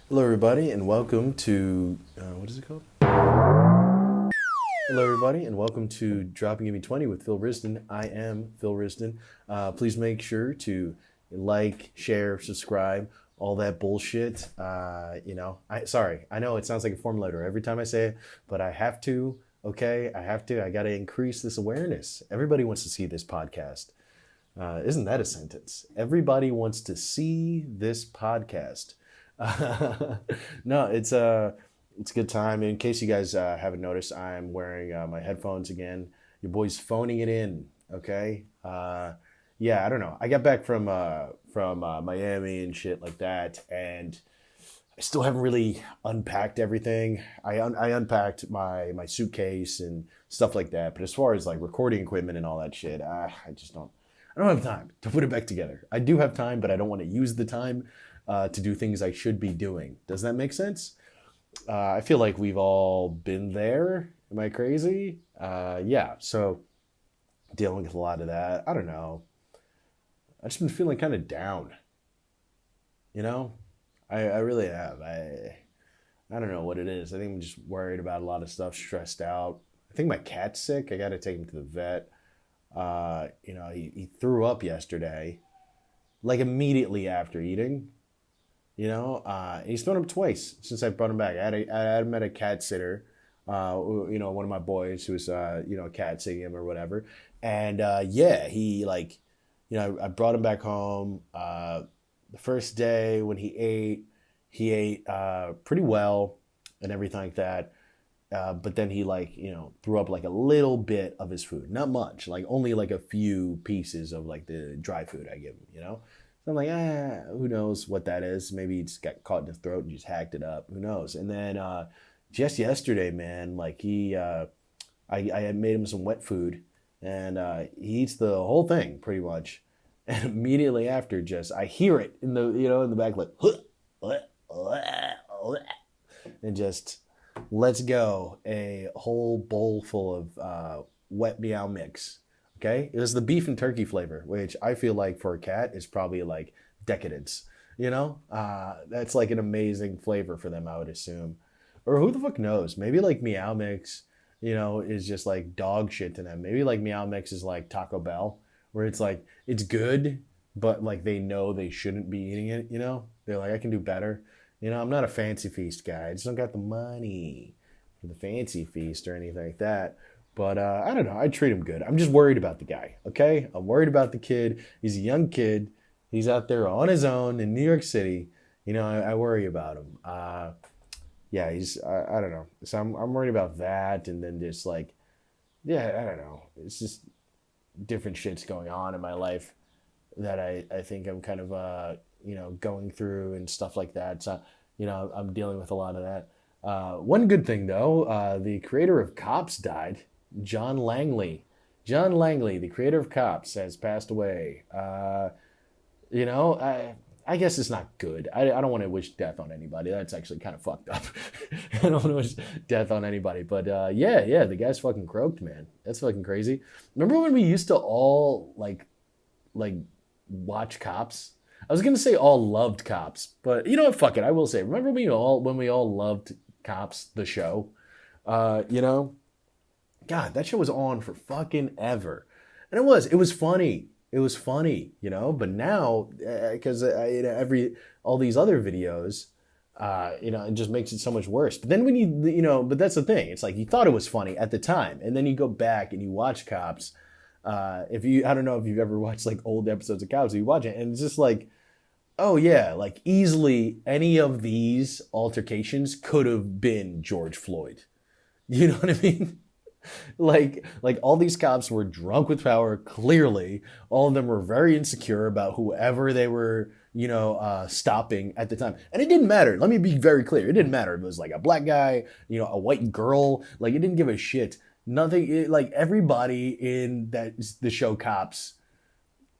Hello, everybody, and welcome to what is it called? Hello, everybody, and welcome to Dropping Give Me 20 with Phil Rizdon. I am Phil Rizdon. Please make sure to like, share, subscribe, all that bullshit. I know it sounds like a form letter every time I say it, but I have to. Okay, I have to. I got to increase this awareness. Everybody wants to see this podcast. Isn't that a sentence? Everybody wants to see this podcast. No, it's a good time. In case you guys haven't noticed, I'm wearing my headphones again. Your boy's phoning it in. Okay. Yeah, I don't know. I got back from Miami and shit like that, and I still haven't really unpacked everything. I unpacked my suitcase and stuff like that. But as far as like recording equipment and all that shit, I just don't. I don't have time to put it back together. I do have time, but I don't want to use the time to do things I should be doing. Does that make sense? I feel like we've all been there. Am I crazy? Yeah. So dealing with a lot of that. I don't know. I've just been feeling kind of down. You know, I really have. I don't know what it is. I think I'm just worried about a lot of stuff, stressed out. I think my cat's sick. I got to take him to the vet. He threw up yesterday, like immediately after eating. He's thrown up twice since I brought him back. I had him at a cat sitter, one of my boys who was, cat sitting him or whatever. And, I brought him back home. The first day when he ate pretty well and everything like that. But then he threw up like a little bit of his food, not much, like only like a few pieces of like the dry food I give him. So I'm like, who knows what that is? Maybe he just got caught in his throat and just hacked it up. Who knows? And then just yesterday, man, like I had made him some wet food, and he eats the whole thing pretty much. And immediately after, I hear it in the back, like, and just lets go a whole bowl full of wet meow mix. Okay, it was the beef and turkey flavor, which I feel like for a cat is probably like decadence. That's like an amazing flavor for them, I would assume. Or who the fuck knows? Maybe like meow mix, is just like dog shit to them. Maybe like meow mix is like Taco Bell, where it's like it's good, but like they know they shouldn't be eating it. They're like, I can do better. I'm not a fancy feast guy. I just don't got the money for the fancy feast or anything like that. But I don't know. I treat him good. I'm just worried about the guy, okay? I'm worried about the kid. He's a young kid. He's out there on his own in New York City. I worry about him. Yeah, I don't know. So I'm worried about that. And then just like, yeah, I don't know. It's just different shits going on in my life that I think I'm kind of, going through and stuff like that. So, I'm dealing with a lot of that. One good thing, though, the creator of Cops died. John Langley. John Langley, the creator of Cops, has passed away. I guess it's not good. I don't want to wish death on anybody. That's actually kind of fucked up. I don't want to wish death on anybody. But yeah, the guy's fucking croaked, man. That's fucking crazy. Remember when we used to all like watch Cops? I was gonna say all loved Cops, but you know what? Fuck it. I will say. Remember when we all loved Cops, the show? God, that show was on for fucking ever. And it was funny. It was funny, but now, because all these other videos, it just makes it so much worse. But then but that's the thing. It's like you thought it was funny at the time. And then you go back and you watch Cops. I don't know if you've ever watched like old episodes of Cops, you watch it and it's just like, oh yeah, like easily any of these altercations could have been George Floyd. You know what I mean? like all these cops were drunk with power. Clearly, all of them were very insecure about whoever they were, stopping at the time. And it didn't matter. Let me be very clear. It didn't matter. It was like a black guy, a white girl. Like it didn't give a shit. Nothing. Like everybody in the show Cops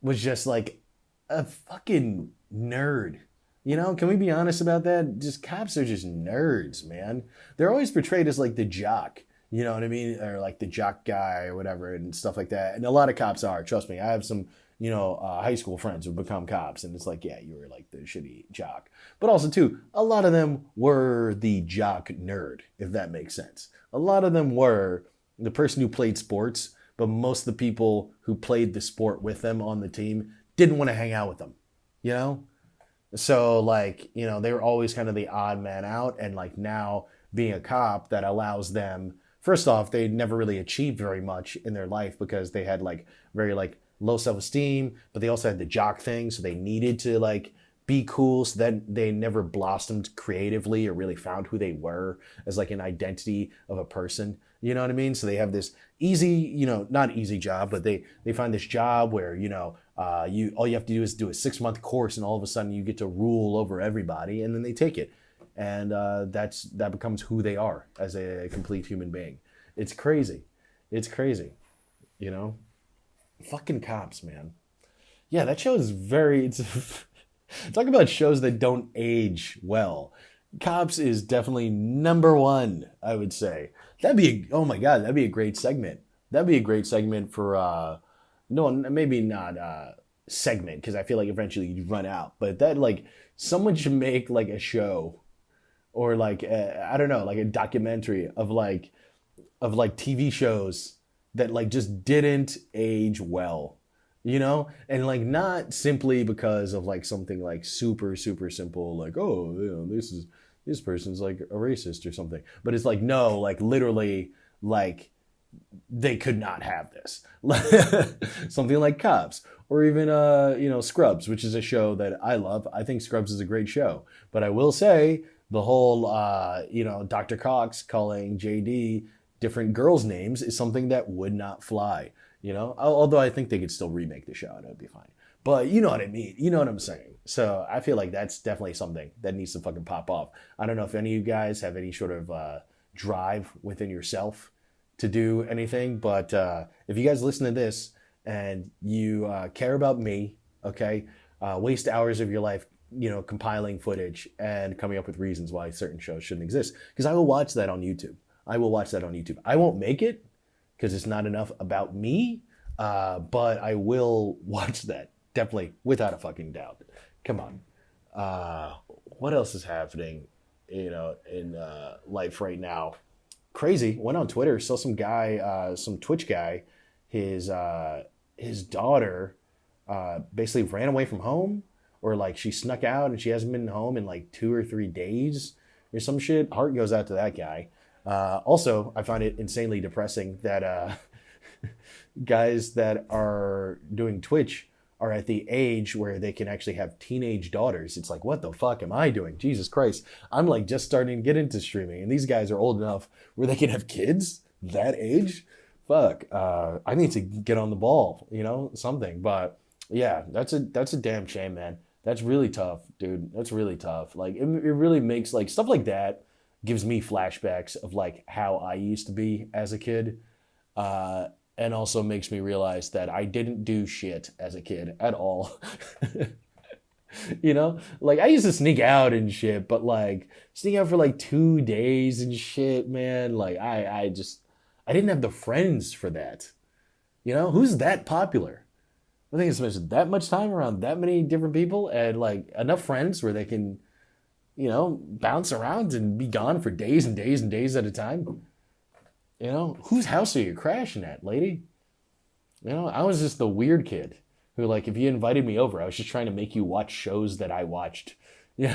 was just like a fucking nerd. Can we be honest about that? Just cops are just nerds, man. They're always portrayed as like the jock. You know what I mean? Or like the jock guy or whatever and stuff like that. And a lot of cops are, trust me. I have some high school friends who become cops, and it's like, yeah, you were like the shitty jock. But also, too, a lot of them were the jock nerd, if that makes sense. A lot of them were the person who played sports, but most of the people who played the sport with them on the team didn't want to hang out with them, you know? So, like, they were always kind of the odd man out, and like now being a cop, that allows them, first off, they never really achieved very much in their life because they had like very like low self-esteem, but they also had the jock thing, so they needed to like be cool, so that they never blossomed creatively or really found who they were as like an identity of a person. You know what I mean? So they have this easy, not easy job, but they find this job where, you all you have to do is do a 6-month course, and all of a sudden you get to rule over everybody, and then they take it. And that becomes who they are as a complete human being. It's crazy. It's crazy. Fucking Cops, man. Yeah, that show is talk about shows that don't age well. Cops is definitely number one, I would say. Oh my God, that'd be a great segment. That'd be a great segment for, no, maybe not segment, because I feel like eventually you'd run out. But that, like, someone should make, like, a show, or, like, I don't know, like a documentary of TV shows that, like, just didn't age well, And, like, not simply because of, like, something, like, super, super simple, like, oh, this person's, like, a racist or something. But it's like, no, like, literally, like, they could not have this. Something like Cops, or even Scrubs, which is a show that I love. I think Scrubs is a great show, but I will say the whole Dr. Cox calling JD different girls' names is something that would not fly. Although I think they could still remake the show and it would be fine. But you know what I mean. You know what I'm saying. So I feel like that's definitely something that needs to fucking pop off. I don't know if any of you guys have any sort of drive within yourself to do anything, but if you guys listen to this and you care about me, okay, waste hours of your life, compiling footage and coming up with reasons why certain shows shouldn't exist, because I will watch that on YouTube. I won't make it because it's not enough about me, but I will watch that, definitely, without a fucking doubt. Come on. What else is happening, in life right now? Crazy. Went on Twitter, saw some guy, some Twitch guy, his daughter basically ran away from home, or like she snuck out and she hasn't been home in like 2 or 3 days or some shit. Heart goes out to that guy. Also, I find it insanely depressing that guys that are doing Twitch are at the age where they can actually have teenage daughters. It's like, what the fuck am I doing? Jesus Christ. I'm like just starting to get into streaming, and these guys are old enough where they can have kids that age. Fuck. I need to get on the ball, something. But yeah, that's a damn shame, man. That's really tough, dude. That's really tough. Like, it really makes, like, stuff like that gives me flashbacks of like how I used to be as a kid. And also makes me realize that I didn't do shit as a kid at all. Like, I used to sneak out and shit, but like sneak out for like 2 days and shit, man. Like, I didn't have the friends for that. Who's that popular? I think it's spent that much time around that many different people and like enough friends where they can, bounce around and be gone for days and days and days at a time. Whose house are you crashing at, lady? I was just the weird kid who, like, if you invited me over, I was just trying to make you watch shows that I watched. We'd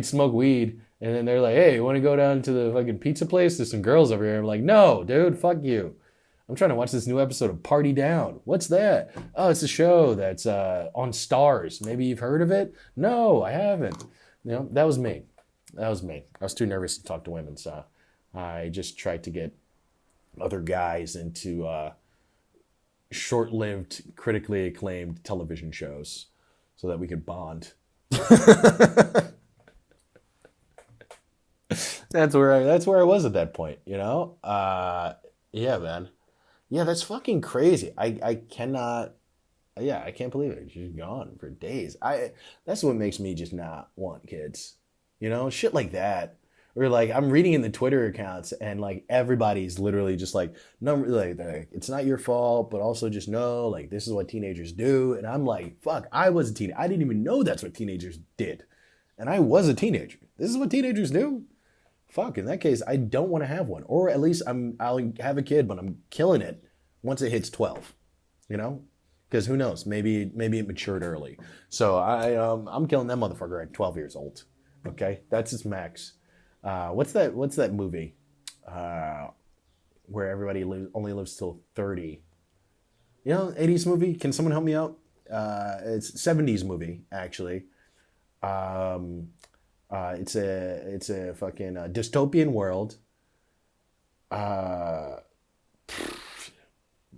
smoke weed, and then they're like, hey, you want to go down to the fucking pizza place? There's some girls over here. I'm like, no, dude, fuck you. I'm trying to watch this new episode of Party Down. What's that? Oh, it's a show that's on Stars. Maybe you've heard of it? No, I haven't. That was me. I was too nervous to talk to women, so I just tried to get other guys into short-lived, critically acclaimed television shows so that we could bond. That's where I was at that point, Yeah, man. Yeah, that's fucking crazy. I cannot. Yeah, I can't believe it. She's gone for days. That's what makes me just not want kids. Shit like that. Or like I'm reading in the Twitter accounts and like everybody's literally just like, no, like it's not your fault, but also just know like this is what teenagers do. And I'm like, fuck, I was a teenager. I didn't even know that's what teenagers did. And I was a teenager. This is what teenagers do. Fuck, in that case, I don't want to have one. Or at least I'll have a kid, but I'm killing it once it hits 12, you know? Because who knows? Maybe it matured early. So I'm killing that motherfucker at 12 years old. Okay? That's its max. What's that movie? Where everybody only lives till 30. You know, 80s movie? Can someone help me out? It's 70s movie, actually. It's a fucking dystopian world.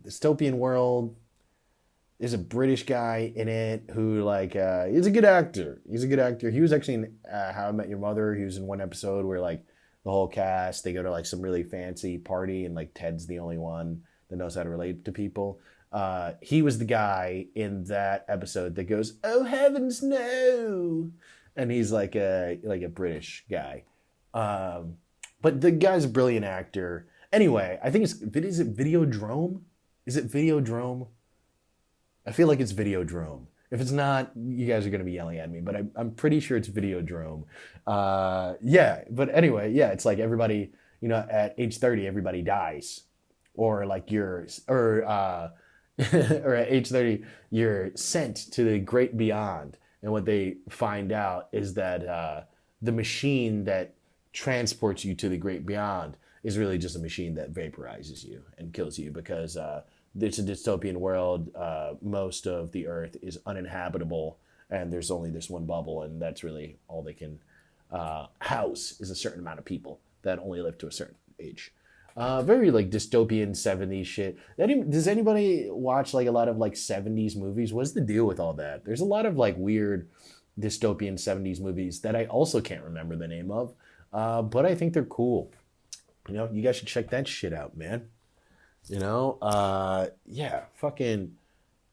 Dystopian world. There's a British guy in it who like he's a good actor. He's a good actor. He was actually in How I Met Your Mother. He was in one episode where like the whole cast they go to like some really fancy party and like Ted's the only one that knows how to relate to people. He was the guy in that episode that goes, "Oh heavens no," and he's like a British guy. But the guy's a brilliant actor. Anyway, I think is it Videodrome? Is it Videodrome? I feel like it's Videodrome. If it's not, you guys are going to be yelling at me, but I'm pretty sure it's Videodrome. Yeah, but anyway, yeah, it's like everybody, you know, at age 30, everybody dies. Or like or at age 30, you're sent to the great beyond. And what they find out is that the machine that transports you to the great beyond is really just a machine that vaporizes you and kills you because it's a dystopian world. Most of the earth is uninhabitable and there's only this one bubble and that's really all they can house is a certain amount of people that only live to a certain age. Very like dystopian 70s shit. Does anybody watch like a lot of like 70s movies? What's the deal with all that? There's a lot of like weird dystopian 70s movies that I also can't remember the name of. But I think they're cool. You know, you guys should check that shit out, man. You know, yeah, fucking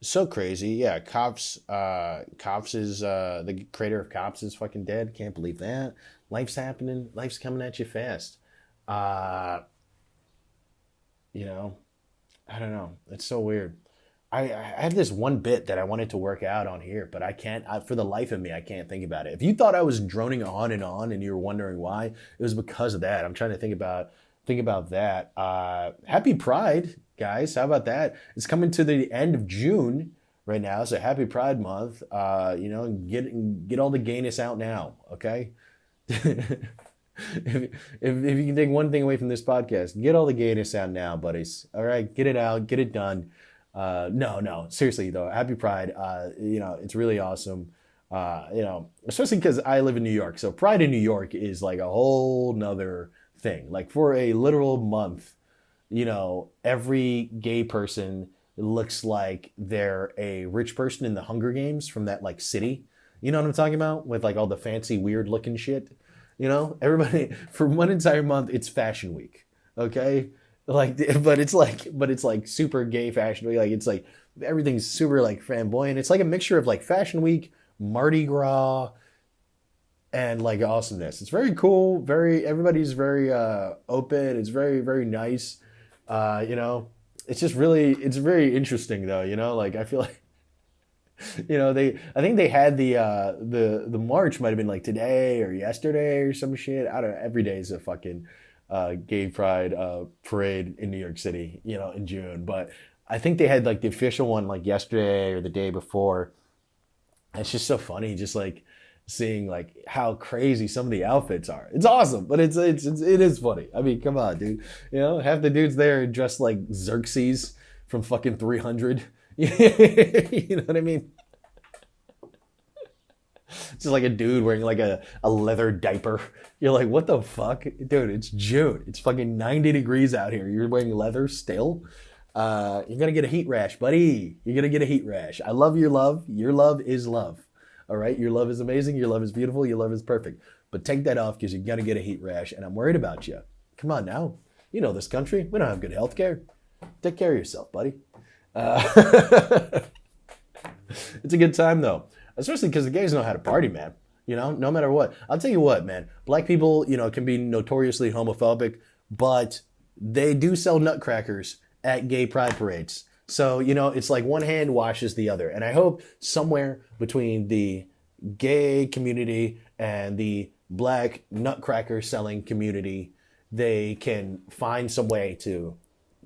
so crazy. Yeah, Cops is, the creator of Cops is fucking dead. Can't believe that. Life's happening. Life's coming at you fast. You know, I don't know. It's so weird. I had this one bit that I wanted to work out on here, but I can't, for the life of me, I can't think about it. If you thought I was droning on and you were wondering why, it was because of that. I'm trying to think about that. Happy Pride, guys. How about that? It's coming to the end of June right now, so happy Pride Month. You know, get all the gayness out now, okay? If you can take one thing away from this podcast, get all the gayness out now, buddies. All right, get it out, get it done. No, seriously though, happy Pride. You know, it's really awesome. You know, especially because I live in New York, so Pride in New York is like a whole nother thing. Like for a literal month, you know, every gay person looks like they're a rich person in the Hunger Games from that like city. You know what I'm talking about? With like all the fancy weird looking shit. You know, everybody for one entire month, it's Fashion Week. Okay. Like, but it's like super gay Fashion Week. Like it's like everything's super like flamboyant. It's like a mixture of like Fashion Week, Mardi Gras, and like awesomeness. It's very cool. Everybody's very open. It's very, very nice. You know, it's very interesting though. You know, like I feel like, you know, I think they had the march might have been like today or yesterday or some shit. I don't know. Every day is a fucking gay pride parade in New York City, you know, in June. But I think they had like the official one like yesterday or the day before. It's just so funny, just like seeing like how crazy some of the outfits are. It's awesome, but it is funny. I mean, come on, dude. You know, half the dudes there dressed like Xerxes from fucking 300. You know what I mean? It's just like a dude wearing like a leather diaper. You're like, what the fuck? Dude, it's June. It's fucking 90 degrees out here. You're wearing leather still? You're going to get a heat rash, buddy. You're going to get a heat rash. I love your love. Your love is love. All right? Your love is amazing. Your love is beautiful. Your love is perfect. But take that off because you're going to get a heat rash, and I'm worried about you. Come on now. You know this country. We don't have good health care. Take care of yourself, buddy. It's a good time, though. Especially because the gays know how to party, man. No matter what. I'll tell you what, man. Black people, can be notoriously homophobic, but they do sell nutcrackers at gay pride parades. So, it's like one hand washes the other. And I hope somewhere between the gay community and the black nutcracker selling community, they can find some way to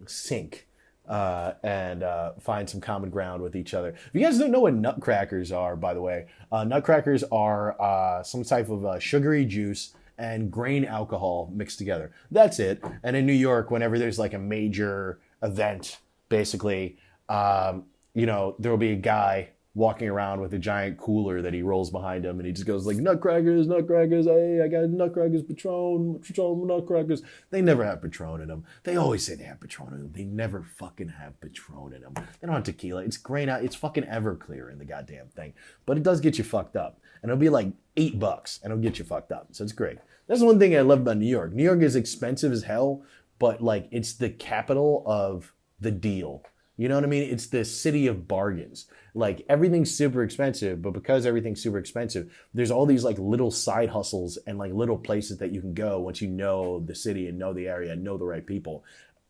sync and find some common ground with each other. If you guys don't know what nutcrackers are, by the way, nutcrackers are some type of sugary juice and grain alcohol mixed together. That's it. And in New York, whenever there's like a major event, basically, there will be a guy walking around with a giant cooler that he rolls behind him, and he just goes like, nutcrackers, nutcrackers, hey, I got nutcrackers, Patron, nutcrackers. They never have Patron in them. They always say they have Patron in them. They never fucking have Patron in them. They don't have tequila. It's grain out. It's fucking Everclear in the goddamn thing. But it does get you fucked up. And it'll be like $8, and it'll get you fucked up. So it's great. That's the one thing I love about New York. New York is expensive as hell, but like it's the capital of the deal. You know what I mean? It's the city of bargains. Like everything's super expensive, but because everything's super expensive, there's all these like little side hustles and like little places that you can go once you know the city and know the area and know the right people.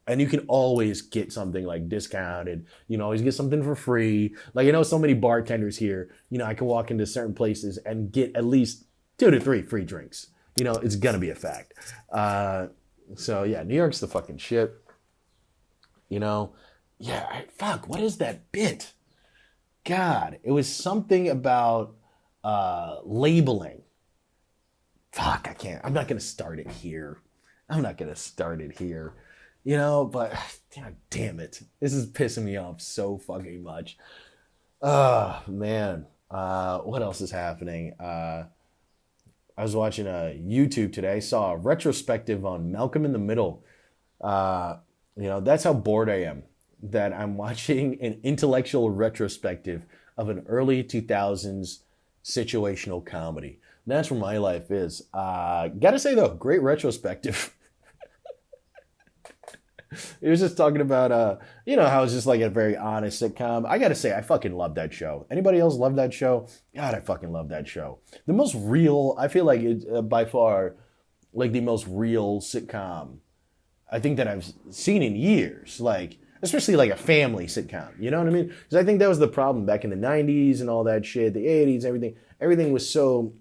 And you can always get something like discounted. You can always get something for free. Like, so many bartenders here, I can walk into certain places and get at least 2 to 3 free drinks. It's gonna be a fact. So yeah, New York's the fucking shit. Yeah, fuck, what is that bit? God, it was something about labeling. Fuck, I can't. I'm not going to start it here. But damn it. This is pissing me off so fucking much. Oh, man. What else is happening? I was watching YouTube today. I saw a retrospective on Malcolm in the Middle. That's how bored I am. That I'm watching an intellectual retrospective of an early 2000s situational comedy. And that's where my life is. Gotta say though, great retrospective. It was just talking about, how it's just like a very honest sitcom. I gotta say, I fucking love that show. Anybody else love that show? God, I fucking love that show. The most real, I feel like it's by far like the most real sitcom I think that I've seen in years. Like, especially like a family sitcom, you know what I mean? Because I think that was the problem back in the 90s and all that shit, the 80s, everything was so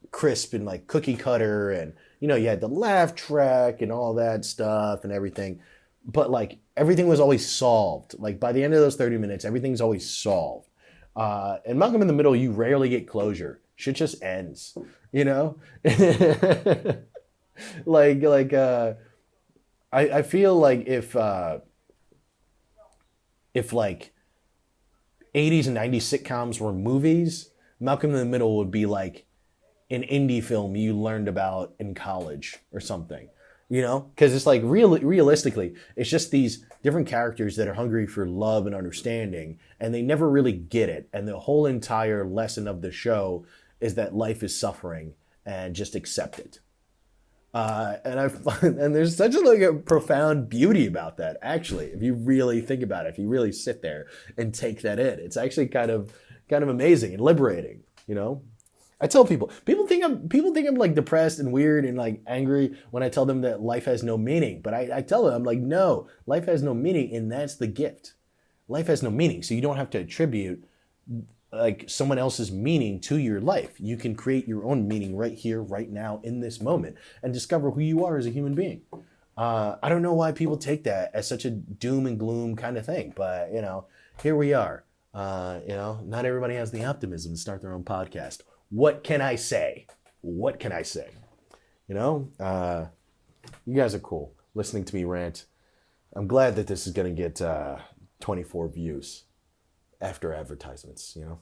crisp and like cookie cutter, and you had the laugh track and all that stuff and everything, but like everything was always solved. Like by the end of those 30 minutes, everything's always solved. And Malcolm in the Middle, you rarely get closure. Shit just ends, I feel like if like 80s and 90s sitcoms were movies, Malcolm in the Middle would be like an indie film you learned about in college or something, because it's like realistically, it's just these different characters that are hungry for love and understanding, and they never really get it. And the whole entire lesson of the show is that life is suffering and just accept it. And there's such a profound beauty about that, actually, if you really think about it, if you really sit there and take that in. It's actually kind of amazing and liberating, I tell people think I'm like depressed and weird and like angry when I tell them that life has no meaning. But I tell them, I'm like, no, life has no meaning, and that's the gift. Life has no meaning, so you don't have to attribute like someone else's meaning to your life. You can create your own meaning right here, right now, in this moment, and discover who you are as a human being. I don't know why people take that as such a doom and gloom kind of thing, but here we are. Not everybody has the optimism to start their own podcast. What can I say? You guys are cool listening to me rant. I'm glad that this is going to get 24 views. After advertisements, I'm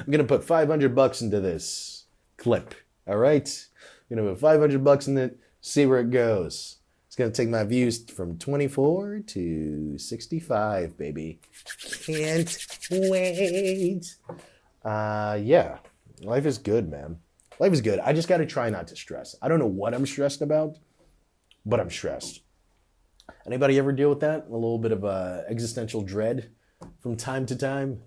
gonna put $500 into this clip. All right, I'm gonna put $500 in it. See where it goes. It's gonna take my views from 24 to 65, baby. Can't wait. Yeah, life is good, man. Life is good. I just gotta try not to stress. I don't know what I'm stressed about, but I'm stressed. Anybody ever deal with that? A little bit of existential dread from time to time?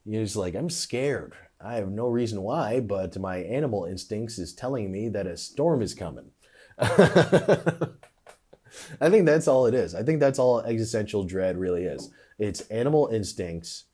You're just like, I'm scared. I have no reason why, but my animal instincts is telling me that a storm is coming. I think that's all it is. I think that's all existential dread really is. It's animal instincts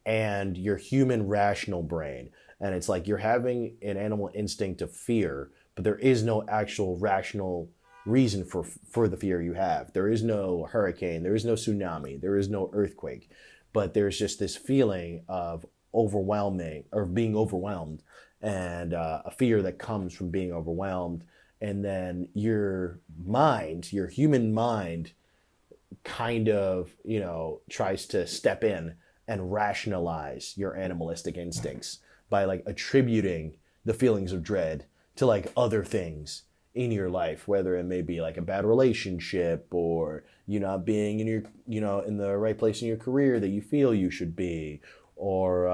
and your human rational brain. And it's like you're having an animal instinct of fear, but there is no actual rational reason for the fear you have. There is no hurricane, there is no tsunami, there is no earthquake, but there's just this feeling of overwhelming or being overwhelmed and a fear that comes from being overwhelmed. And then your mind, your human mind, kind of, tries to step in and rationalize your animalistic instincts by like attributing the feelings of dread to like other things in your life, whether it may be like a bad relationship or you not being in your, in the right place in your career that you feel you should be, or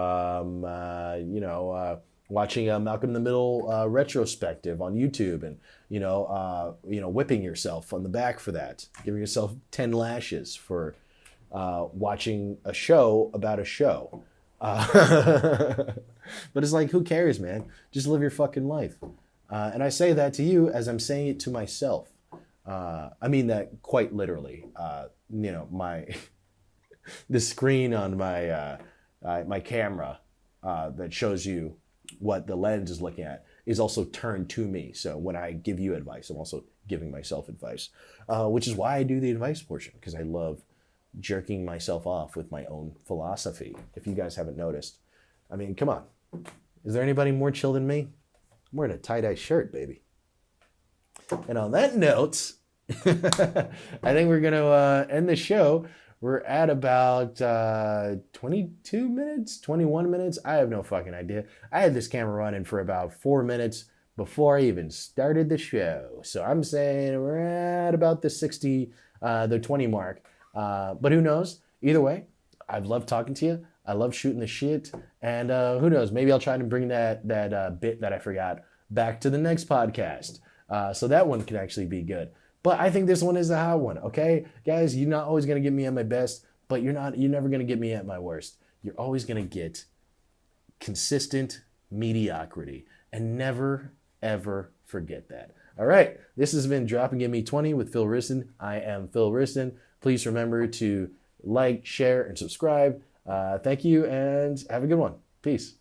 watching a Malcolm in the Middle retrospective on YouTube and whipping yourself on the back for that, giving yourself 10 lashes for watching a show about a show. But it's like, who cares, man? Just live your fucking life. And I say that to you as I'm saying it to myself. I mean that quite literally. My the screen on my camera that shows you what the lens is looking at is also turned to me. So when I give you advice, I'm also giving myself advice, which is why I do the advice portion, because I love jerking myself off with my own philosophy. If you guys haven't noticed, I mean, come on. Is there anybody more chill than me? I'm wearing a tie-dye shirt, baby. And on that note, I think we're going to end the show. We're at about 22 minutes, 21 minutes. I have no fucking idea. I had this camera running for about 4 minutes before I even started the show. So I'm saying we're at about the 20 mark. But who knows? Either way, I've loved talking to you. I love shooting the shit. And who knows? Maybe I'll try to bring that bit that I forgot back to the next podcast. So that one can actually be good. But I think this one is a hot one, okay? Guys, you're not always going to get me at my best, but you're never going to get me at my worst. You're always going to get consistent mediocrity. And never, ever forget that. All right, this has been Dropping Give Me 20 with Phil Rizdon. I am Phil Rizdon. Please remember to like, share, and subscribe. Thank you, and have a good one. Peace.